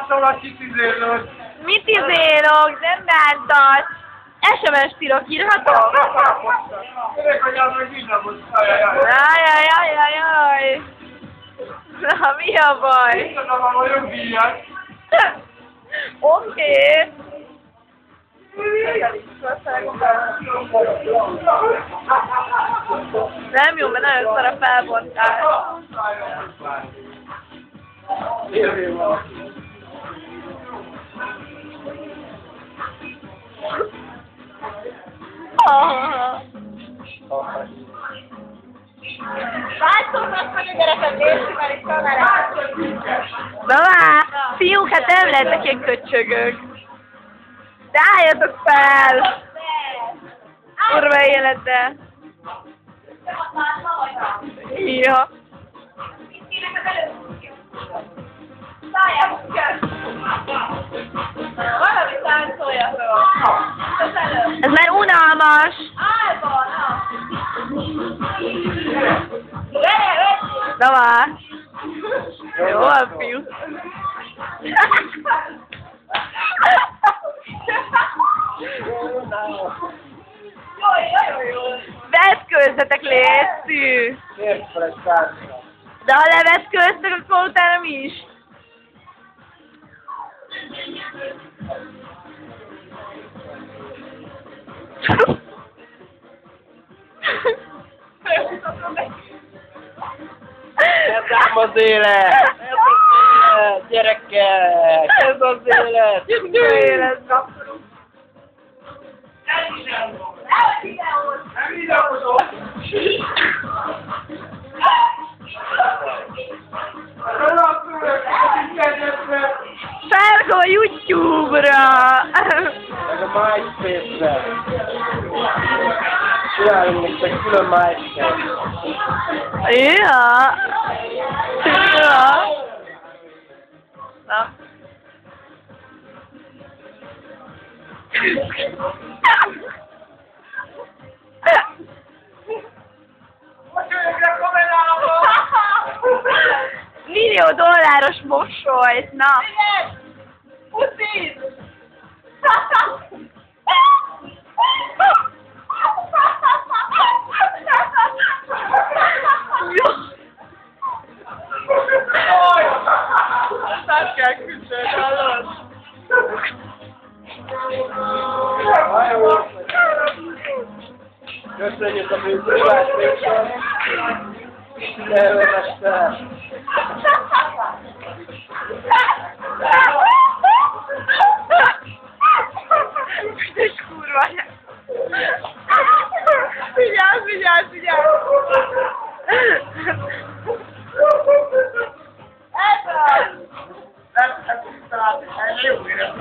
bántol, a kitizélőd. Mit izélok? Nem bántasz. SMS-t írok, írhatok? Öreganyám meg villamos. Ajajajajajaj. Na, mi a baj? Köszönöm a jogdíjat. Oké. Nem jó, mert nagyon szar a felbontás. Változnak, hogy a gyereket nézzük, és kamerát. Na már, fiúk, hát nem lehetnek ilyen köcsögök. De álljatok fel! Kurva élete! Ja. Valami táncoljatok. Ez már unalmas! Álban, Gyere, Na már! Jó van, fiú! Jó. Vetkőzzetek, létszű! De ha levetkőztek, akkor utána mi is? Ez nem az élet! Ez az élet, gyerekek! Ez az élet! Jó élet! Nem videózol! Felrakom a YouTube-ra! Meg a MySpace-re! Csináljunk nektek külön MySpace-t! Ja! Ja! Na. Millió dolláros mosolyt, na! Puszit! Nem kell küzdeni, hallod? Köszönjük a működést! Lehetőmester! Egy kurva! Vigyázz! Ez az! Nem, hát talán egy jó élet.